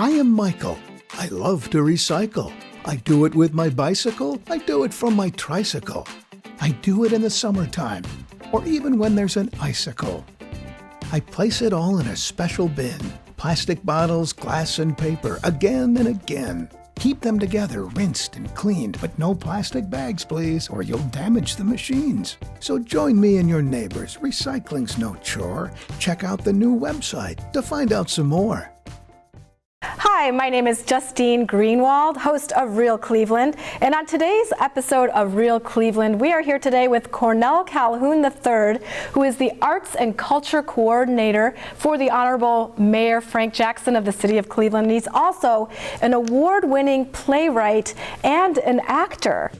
I am Michael. I love to recycle. I do it with my bicycle. I do it from my tricycle. I do it in the summertime, or even when there's an icicle. I place it all in a special bin. Plastic bottles, glass, and paper, again and again. Keep them together, rinsed and cleaned, but no plastic bags, please, or you'll damage the machines. So join me and your neighbors. Recycling's no chore. Check out the new website to find out some more. Hi, my name is Justine Greenwald, host of Real Cleveland, and on today's episode of Real Cleveland, we are here today with Cornell Calhoun III, who is the Arts and Culture Coordinator for the Honorable Mayor Frank Jackson of the City of Cleveland. He's also an award-winning playwright and an actor.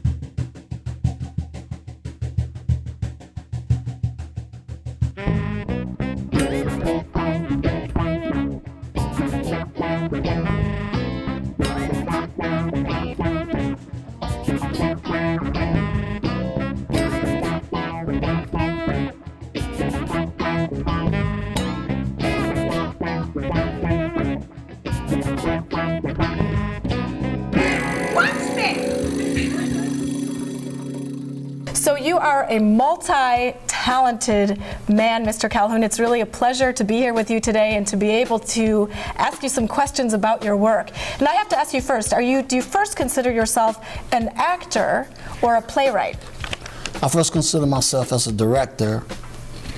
So you are a multi-talented man, Mr. Calhoun. It's really a pleasure to be here with you today and to be able to ask you some questions about your work. And I have to ask you first, do you first consider yourself an actor or a playwright? I first consider myself as a director,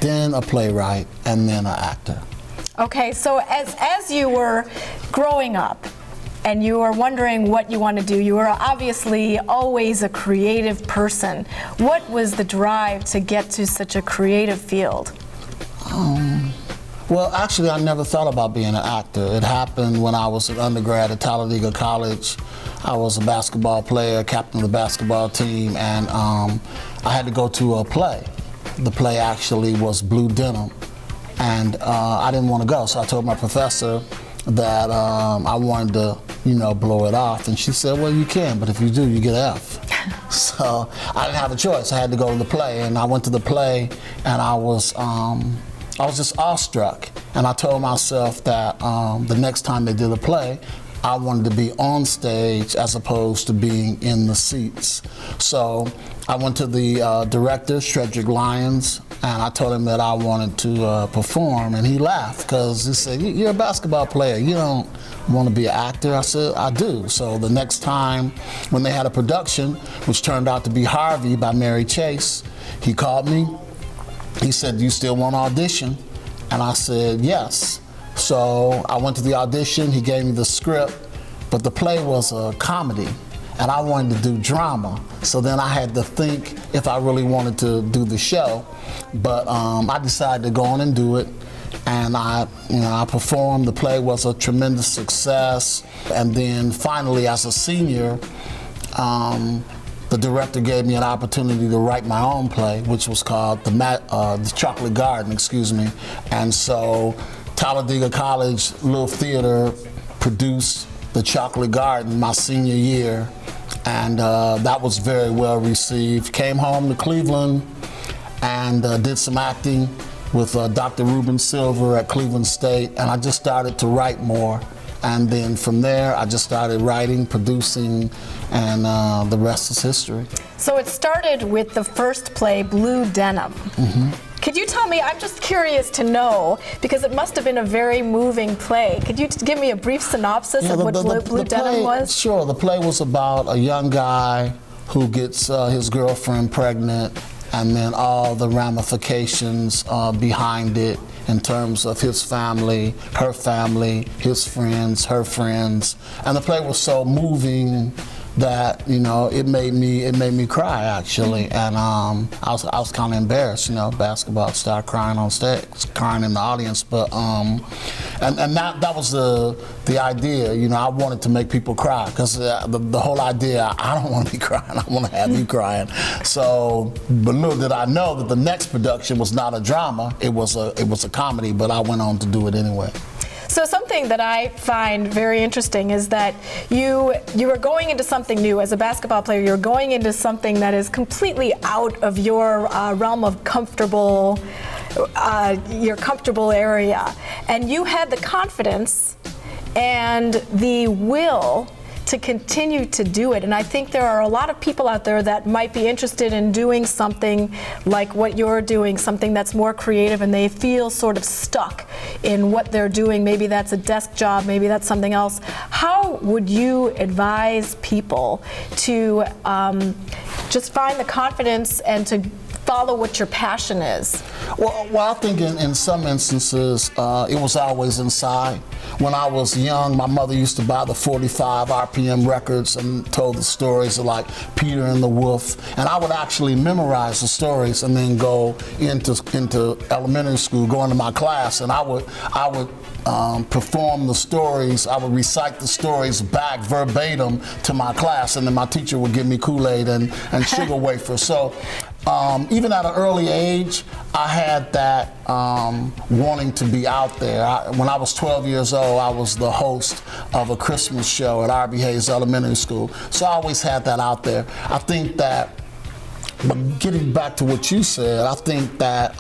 then a playwright, and then an actor. Okay, so as you were growing up, and you were wondering what you want to do. You were obviously always a creative person. What was the drive to get to such a creative field? Well, actually, I never thought about being an actor. It happened when I was an undergrad at Talladega College. I was a basketball player, captain of the basketball team, and I had to go to a play. The play actually was Blue Denim, and I didn't want to go, so I told my professor that I wanted to, blow it off, and she said, well, you can, but if you do, you get an F. So I didn't have a choice. I had to go to the play, and I went to the play, and I was just awestruck, and I told myself that the next time they did a play, I wanted to be on stage as opposed to being in the seats. So I went to the director, Shredrick Lyons, and I told him that I wanted to perform, and he laughed because he said, you're a basketball player, you don't want to be an actor? I said, I do. So the next time when they had a production, which turned out to be Harvey by Mary Chase, he called me. He said, do you still want to audition? And I said, yes. So I went to the audition, he gave me the script, but the play was a comedy, and I wanted to do drama. So then I had to think if I really wanted to do the show, but I decided to go on and do it, and I performed. The play was a tremendous success, and then finally as a senior, the director gave me an opportunity to write my own play, which was called The Chocolate Garden, and so Talladega College Little Theater produced The Chocolate Garden my senior year, and that was very well received. Came home to Cleveland and did some acting with Dr. Ruben Silver at Cleveland State, and I just started to write more. And then from there, I just started writing, producing, and the rest is history. So it started with the first play, Blue Denim. Mm-hmm. Could you tell me, I'm just curious to know, because it must have been a very moving play. Could you give me a brief synopsis of what Blue Denim was? Sure, the play was about a young guy who gets his girlfriend pregnant, and then all the ramifications behind it in terms of his family, her family, his friends, her friends. And the play was so moving that it made me cry actually, and I was kind of embarrassed. Basketball star crying on stage, crying in the audience, but and that was the idea. I wanted to make people cry because the whole idea, I don't want to be crying, I want to have you crying. So, but little did I know that the next production was not a drama; it was a comedy. But I went on to do it anyway. So something that I find very interesting is that you are going into something new as a basketball player. You're going into something that is completely out of your realm of your comfortable area, and you had the confidence and the will to continue to do it. And I think there are a lot of people out there that might be interested in doing something like what you're doing, something that's more creative, and they feel sort of stuck in what they're doing. Maybe that's a desk job, maybe that's something else. How would you advise people to just find the confidence and to follow what your passion is? Well, I think in some instances, it was always inside. When I was young, my mother used to buy the 45 RPM records and told the stories of like Peter and the Wolf. And I would actually memorize the stories and then go into elementary school, go into my class, and I would perform the stories. I would recite the stories back verbatim to my class, and then my teacher would give me Kool-Aid and sugar wafers. So even at an early age, I had that wanting to be out there. When I was 12 years old, I was the host of a Christmas show at R.B. Hayes Elementary School. So I always had that out there. I think that, but getting back to what you said, I think that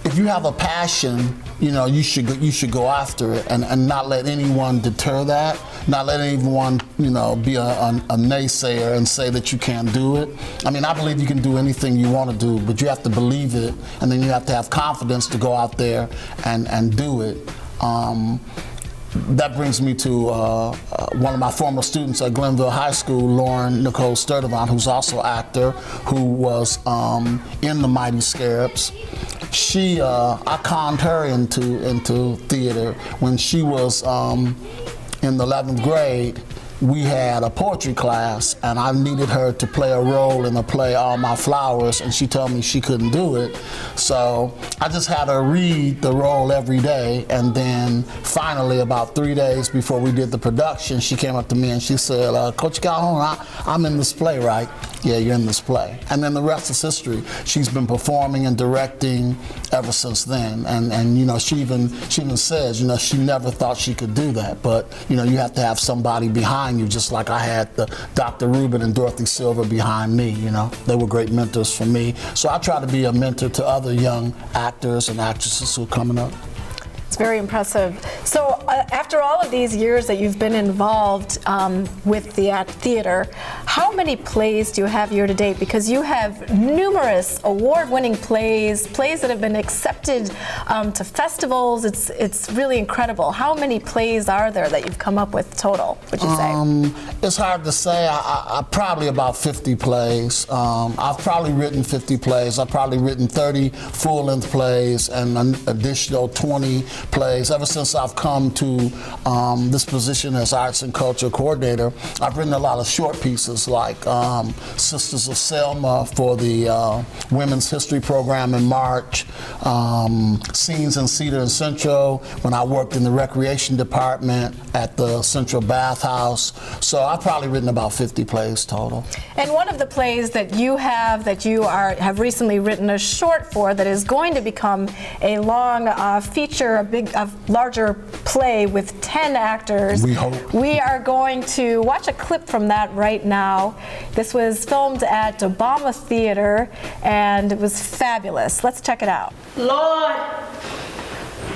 if you have a passion, you should go after it and not let anyone deter that, not let anyone, be a naysayer and say that you can't do it. I mean, I believe you can do anything you want to do, but you have to believe it, and then you have to have confidence to go out there and do it. That brings me to one of my former students at Glenville High School, Lauren Nicole Sturdivant, who's also an actor, who was in the Mighty Scarabs. I conned her into theater. When she was in the 11th grade, we had a poetry class, and I needed her to play a role in the play All My Flowers, and she told me she couldn't do it. So I just had her read the role every day, and then finally, about 3 days before we did the production, she came up to me and she said, Coach Calhoun, I'm in this play, right? Yeah, you're in this play. And then the rest is history. She's been performing and directing ever since then. And she even says, she never thought she could do that. But, you have to have somebody behind you, just like I had the Dr. Rubin and Dorothy Silver behind me, They were great mentors for me. So I try to be a mentor to other young actors and actresses who are coming up. It's very impressive. So after all of these years that you've been involved with the theater, how many plays do you have year to date? Because you have numerous award-winning plays that have been accepted to festivals. It's really incredible. How many plays are there that you've come up with total, would you say? It's hard to say. I probably about 50 plays. I've probably written 50 plays. I've probably written 30 full-length plays and an additional 20 plays. Ever since I've come to this position as arts and culture coordinator, I've written a lot of short pieces like Sisters of Selma for the Women's History Program in March, Scenes in Cedar and Central when I worked in the recreation department at the Central Bathhouse. So I've probably written about 50 plays total. And one of the plays that you have recently written a short for that is going to become a long feature, a larger play with 10 actors. We hope. We are going to watch a clip from that right now. This was filmed at Obama Theater, and it was fabulous. Let's check it out. Lord,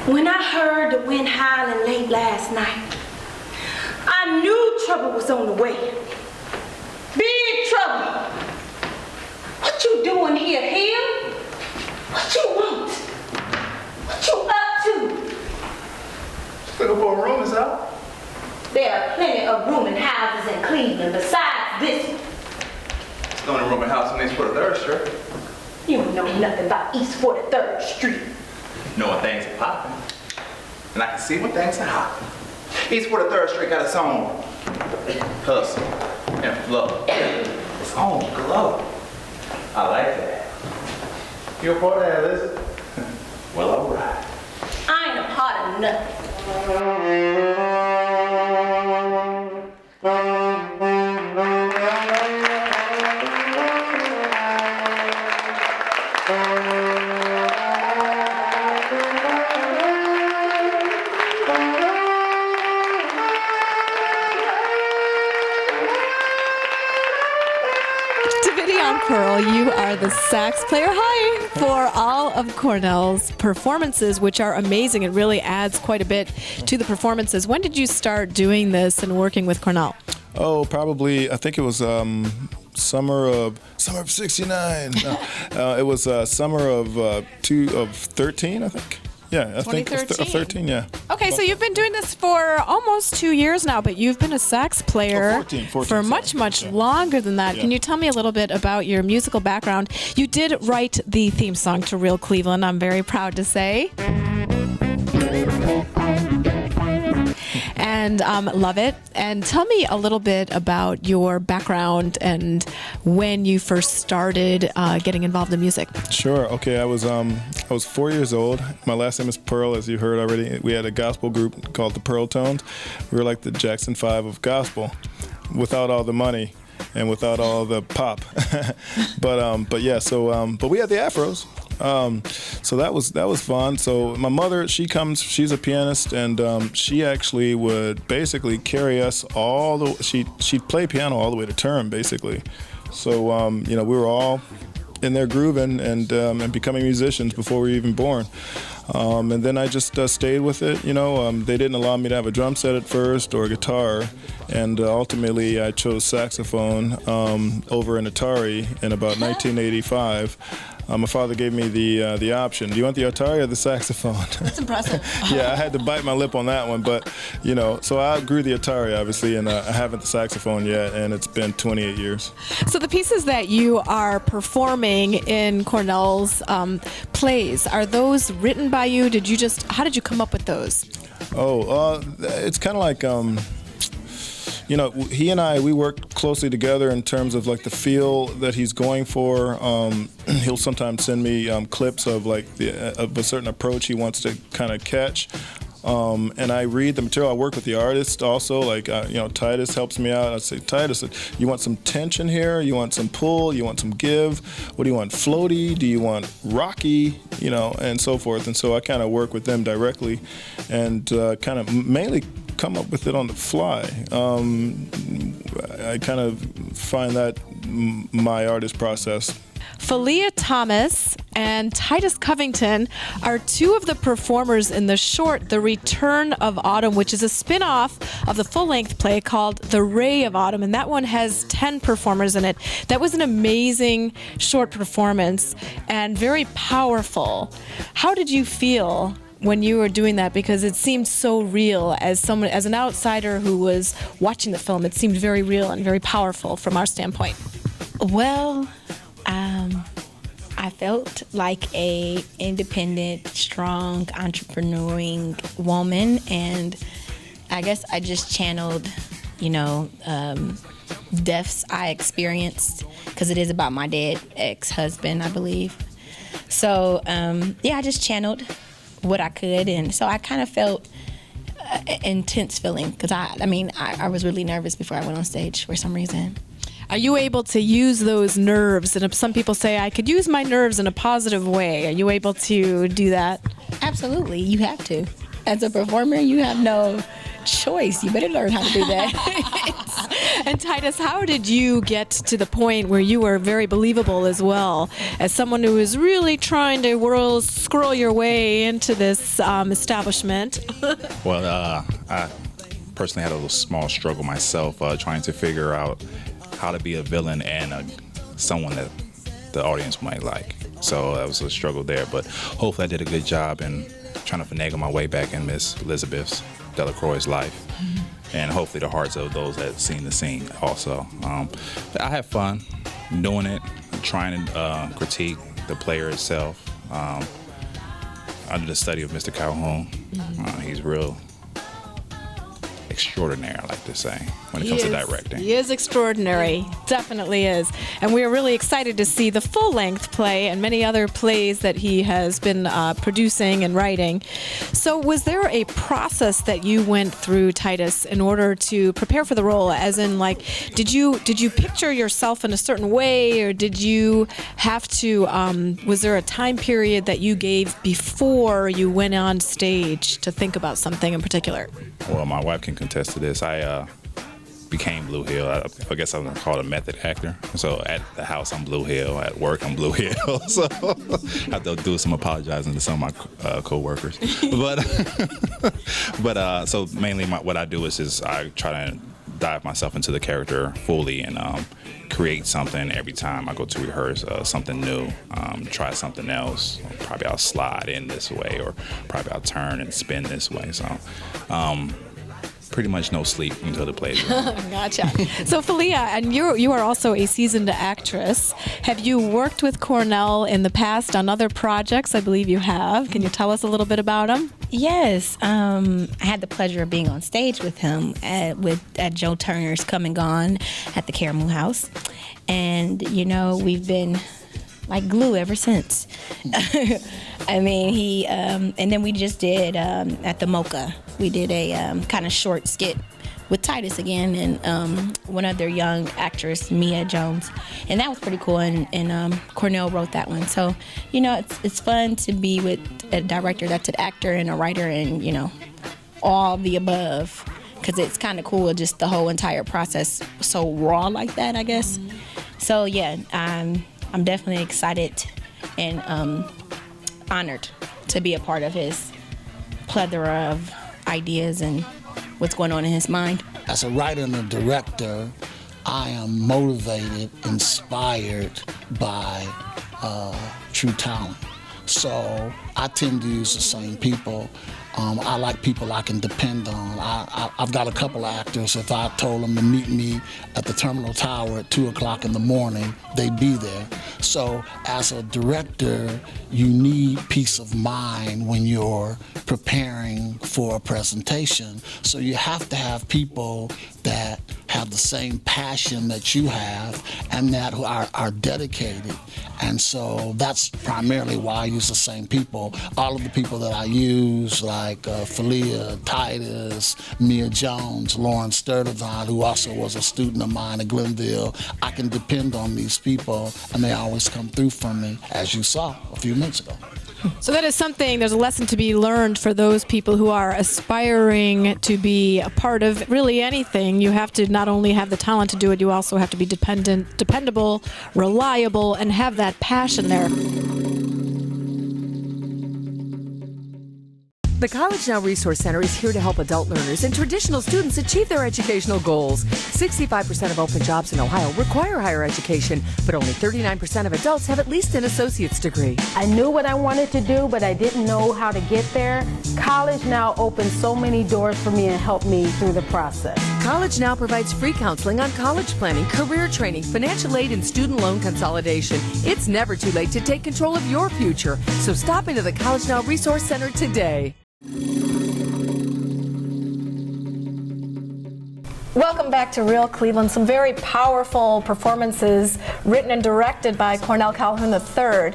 when I heard the wind howling late last night, I knew trouble was on the way. Big trouble. What you doing here, Hill? What you want? What you up to? Looking for a room, is that? There are plenty of rooming houses in Cleveland besides this one. It's the only rooming house on East 43rd Street. You don't know nothing about East 43rd Street. Knowing things are popping. And I can see when things are hopping. East 43rd Street got its own hustle and flow. Its own glow. I like that. You a part of that, is it? Well, all right. I ain't a part of nothing. Vivian Pearl, you are the sax player. Hi! For all of Cornell's performances, which are amazing. It really adds quite a bit to the performances. When did you start doing this and working with Cornell? Oh, probably, I think it was summer of '69. No, it was summer of 13, I think. Yeah, I think 13, yeah. Okay, so you've been doing this for almost 2 years now, but you've been a sax player 14, for much longer than that. Yeah. Can you tell me a little bit about your musical background? You did write the theme song to Real Cleveland, I'm very proud to say. And love it. And tell me a little bit about your background and when you first started getting involved in music. Sure. Okay. I was 4 years old. My last name is Pearl, as you heard already. We had a gospel group called the Pearl Tones. We were like the Jackson 5 of gospel, without all the money and without all the pop. but yeah. But we had the afros. So that was fun. So my mother, she's a pianist, and she actually would basically carry us she'd play piano all the way to term, basically. So we were all in there grooving and becoming musicians before we were even born. And then I just stayed with it. They didn't allow me to have a drum set at first or a guitar, and ultimately I chose saxophone over an Atari in about 1985. My father gave me the option. Do you want the Atari or the saxophone? That's impressive. Yeah, I had to bite my lip on that one, but so I outgrew the Atari, obviously, and I haven't the saxophone yet, and it's been 28 years. So the pieces that you are performing in Cornell's plays, are those written by you? How did you come up with those? It's kind of like, he and I, we work closely together in terms of like the feel that he's going for. He'll sometimes send me clips of like of a certain approach he wants to kind of catch. And I read the material. I work with the artist also. Like, Titus helps me out. I say, Titus, you want some tension here? You want some pull? You want some give? What do you want? Floaty? Do you want rocky? And so forth. And so I kind of work with them directly, and kind of mainly come up with it on the fly. I kind of find that my artist process. Falia Thomas and Titus Covington are two of the performers in the short The Return of Autumn, which is a spin-off of the full-length play called The Ray of Autumn, and that one has 10 performers in it. That was an amazing short performance and very powerful. How did you feel when you were doing that? Because it seemed so real. As an outsider who was watching the film, it seemed very real and very powerful from our standpoint. Well, I felt like a independent, strong, entrepreneuring woman, and I guess I just channeled, deaths I experienced, because it is about my dead ex-husband, I believe. So, I just channeled what I could, and so I kind of felt intense feeling, because I was really nervous before I went on stage for some reason. Are you able to use those nerves? And some people say, I could use my nerves in a positive way. Are you able to do that? Absolutely. You have to. As a performer, you have no choice. You better learn how to do that. And Titus, how did you get to the point where you were very believable as well, as someone who is really trying to scroll your way into this establishment? Well, I personally had a little small struggle myself, trying to figure out how to be a villain and someone that the audience might like. So that was a struggle there, but hopefully I did a good job in trying to finagle my way back in Miss Elizabeth Delacroix's life, and hopefully the hearts of those that seen the scene also. I had fun doing it, trying to critique the player itself under the study of Mr. Calhoun. He's real extraordinary, I like to say, when it comes to directing. He is extraordinary, definitely is. And we are really excited to see the full-length play and many other plays that he has been producing and writing. So was there a process that you went through, Titus, in order to prepare for the role? As in, like, did you picture yourself in a certain way, or did you have to, was there a time period that you gave before you went on stage to think about something in particular? Well, my wife can contest to this. became Blue Hill. I guess I'm called a method actor. So at the house, I'm Blue Hill. At work, I'm Blue Hill. So I have to do some apologizing to some of my coworkers. But so mainly what I do is I try to dive myself into the character fully and create something every time I go to rehearse, something new, try something else. Probably I'll slide in this way, or probably I'll turn and spin this way. So pretty much no sleep until the play's over. Gotcha. So Falia, and you are also a seasoned actress. Have you worked with Cornell in the past on other projects? I believe you have. Can you tell us a little bit about him? Yes, I had the pleasure of being on stage with him at Joe Turner's Come and Gone at the Calhoun House, and we've been like glue ever since. I mean, he and then we just did at the Mocha. We did a kind of short skit with Titus again and one other young actress, Mia Jones, and that was pretty cool. And Cornell wrote that one, so it's fun to be with a director that's an actor and a writer and all the above, because it's kind of cool, just the whole entire process so raw like that, I guess. So yeah, I'm definitely excited and honored to be a part of his plethora of ideas and what's going on in his mind. As a writer and a director, I am motivated, inspired by true talent. So I tend to use the same people. I like people I can depend on. I've got a couple of actors, if I told them to meet me at the Terminal Tower at 2 o'clock in the morning, they'd be there. So as a director, you need peace of mind when you're preparing for a presentation. So you have to have people that have the same passion that you have and that are dedicated. And so that's primarily why I use the same people. All of the people that I use, like Falia, Titus, Mia Jones, Lauren Sturdivant, who also was a student of mine at Glenville, I can depend on these people, and they always come through for me, as you saw a few minutes ago. So that is something, there's a lesson to be learned for those people who are aspiring to be a part of really anything. You have to not only have the talent to do it, you also have to be dependable, reliable, and have that passion there. The College Now Resource Center is here to help adult learners and traditional students achieve their educational goals. 65% of open jobs in Ohio require higher education, but only 39% of adults have at least an associate's degree. I knew what I wanted to do, but I didn't know how to get there. College Now opened so many doors for me and helped me through the process. College Now provides free counseling on college planning, career training, financial aid, and student loan consolidation. It's never too late to take control of your future. So stop into the College Now Resource Center today. Welcome back to Real Cleveland. Some very powerful performances written and directed by Cornell Calhoun III.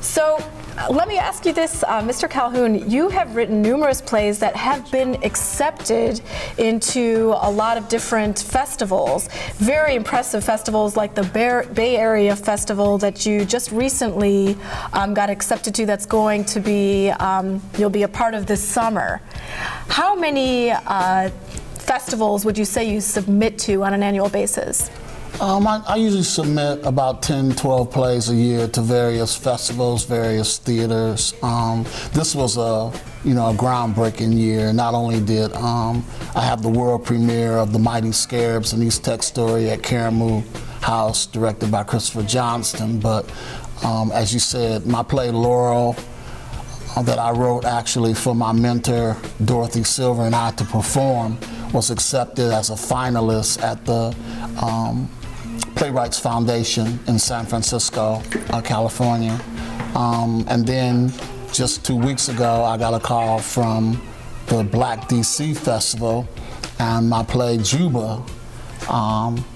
So let me ask you this, Mr. Calhoun, you have written numerous plays that have been accepted into a lot of different festivals, very impressive festivals like the Bay Area Festival that you just recently got accepted to, that's going to be, you'll be a part of this summer. How many festivals would you say you submit to on an annual basis? I usually submit about 10, 12 plays a year to various festivals, various theaters. This was a groundbreaking year. Not only did I have the world premiere of The Mighty Scarabs, an East Tech story at Calhoun House, directed by Christopher Johnston, but as you said, my play Laurel, that I wrote actually for my mentor Dorothy Silver and I to perform, was accepted as a finalist at the Playwrights Foundation in San Francisco, California. And then just 2 weeks ago, I got a call from the Black DC Festival, and my play Juba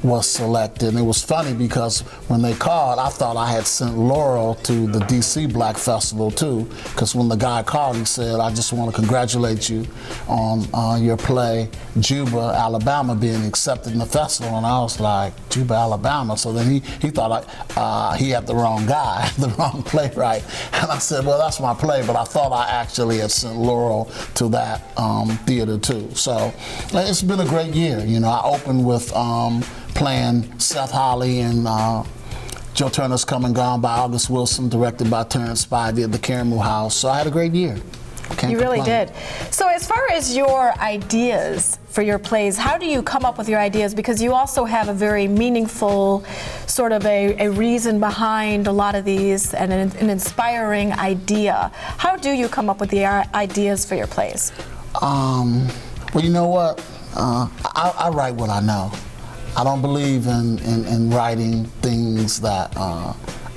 was selected. And it was funny because when they called, I thought I had sent Laurel to the DC Black Festival too, because when the guy called, he said, "I just want to congratulate you on your play Juba, Alabama, being accepted in the festival." And I was like, Juba, Alabama? So then he thought he had the wrong guy, the wrong playwright. And I said, well, that's my play, but I thought I actually had sent Laurel to that theater too. So it's been a great year. I opened with playing Seth Holly and Joe Turner's Come and Gone by August Wilson, directed by Terrence Spivey at the Caramoo House. So I had a great year. Can't You really complain. did. So as far as your ideas for your plays, how do you come up with your ideas? Because you also have a very meaningful sort of a reason behind a lot of these and an inspiring idea. How do you come up with the ideas for your plays? Well, you know what? I write what I know. I don't believe in writing things that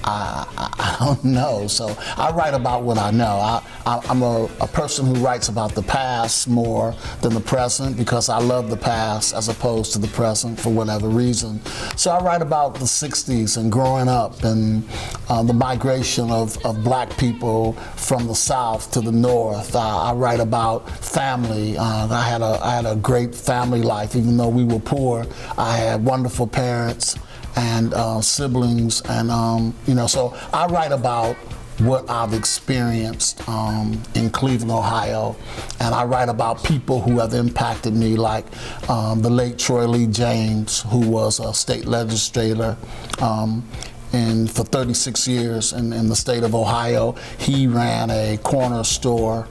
I don't know. So I write about what I know. I'm a person who writes about the past more than the present because I love the past as opposed to the present for whatever reason. So I write about the 60s and growing up and the migration of black people from the South to the North. I write about family. I had a great family life. Even though we were poor, I had wonderful parents and siblings, and so I write about what I've experienced in Cleveland, Ohio, and I write about people who have impacted me, like the late Troy Lee James, who was a state legislator for 36 years in the state of Ohio. He ran a corner store,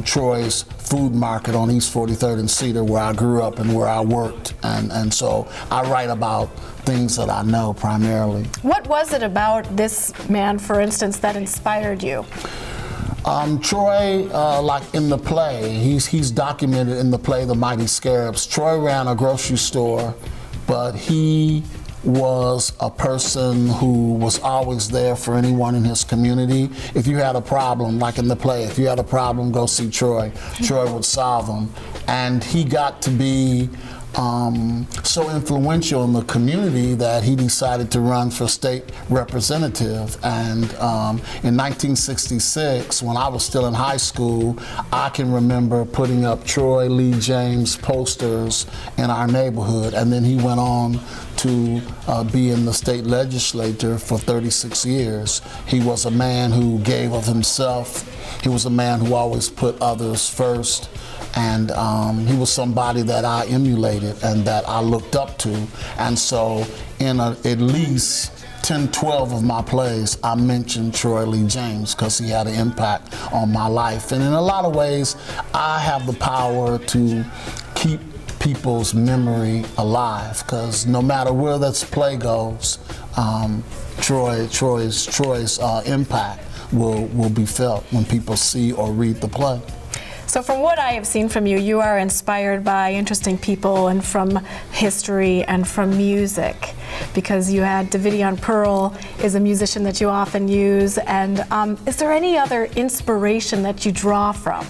Troy's Food Market on East 43rd and Cedar, where I grew up and where I worked, and so I write about things that I know primarily. What was it about this man, for instance, that inspired you? Troy, like in the play, he's documented in the play The Mighty Scarabs. Troy ran a grocery store, but he was a person who was always there for anyone in his community. If you had a problem, like in the play, if you had a problem, go see Troy. Troy would solve them. And he got to be so influential in the community that he decided to run for state representative. And in 1966, when I was still in high school, I can remember putting up Troy Lee James posters in our neighborhood, and then he went on to be in the state legislature for 36 years. He was a man who gave of himself. He was a man who always put others first. And he was somebody that I emulated and that I looked up to. And so in at least 10, 12 of my plays, I mentioned Troy Lee James because he had an impact on my life. And in a lot of ways, I have the power to keep people's memory alive, because no matter where this play goes, Troy's impact will be felt when people see or read the play. So from what I have seen from you, you are inspired by interesting people and from history and from music, because you had Davidian Pearl is a musician that you often use. And is there any other inspiration that you draw from?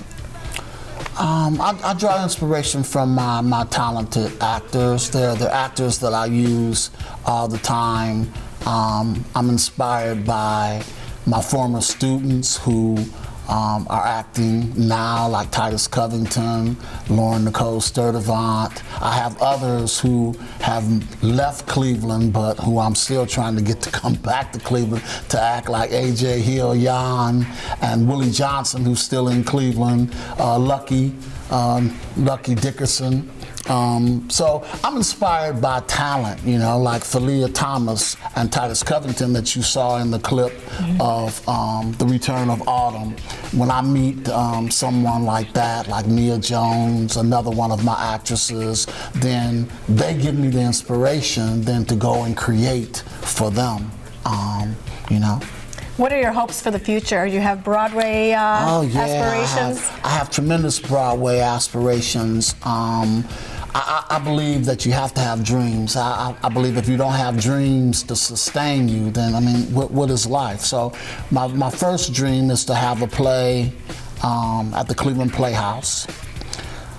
I draw inspiration from my talented actors. They're actors that I use all the time. I'm inspired by my former students who are acting now, like Titus Covington, Lauren Nicole Sturdivant. I have others who have left Cleveland, but who I'm still trying to get to come back to Cleveland to act, like A.J. Hill-Yan and Willie Johnson, who's still in Cleveland, Lucky Dickerson. So I'm inspired by talent, like Thalia Thomas and Titus Covington that you saw in the clip of The Return of Autumn. When I meet someone like that, like Mia Jones, another one of my actresses, then they give me the inspiration then to go and create for them, What are your hopes for the future? You have Broadway aspirations? I have tremendous Broadway aspirations. I believe that you have to have dreams. I believe if you don't have dreams to sustain you, then, what is life? So my first dream is to have a play at the Cleveland Playhouse.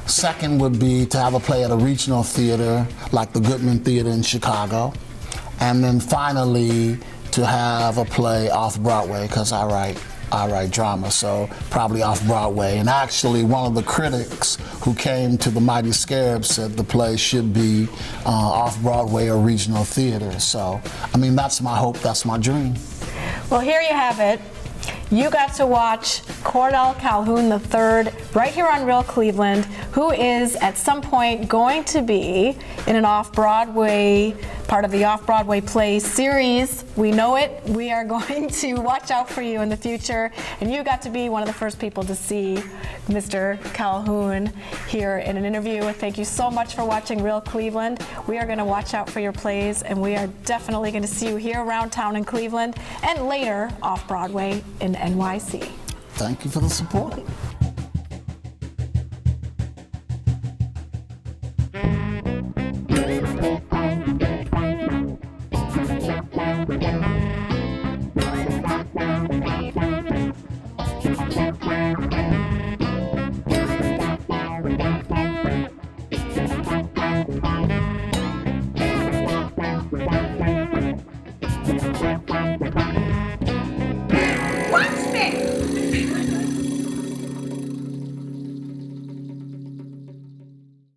Second would be to have a play at a regional theater like the Goodman Theater in Chicago. And then finally, to have a play off Broadway, because I write drama, so probably off Broadway. And actually, one of the critics who came to The Mighty Scarabs said the play should be off Broadway or regional theater. So, that's my hope, that's my dream. Well, here you have it. you got to watch Cornell Calhoun III right here on Real Cleveland, who is at some point going to be in an off-Broadway, part of the off-Broadway play series. We know it. We are going to watch out for you in the future. And you got to be one of the first people to see Mr. Calhoun here in an interview. Thank you so much for watching Real Cleveland. We are going to watch out for your plays, and we are definitely going to see you here around town in Cleveland and later off-Broadway in NYC. Thank you for the support.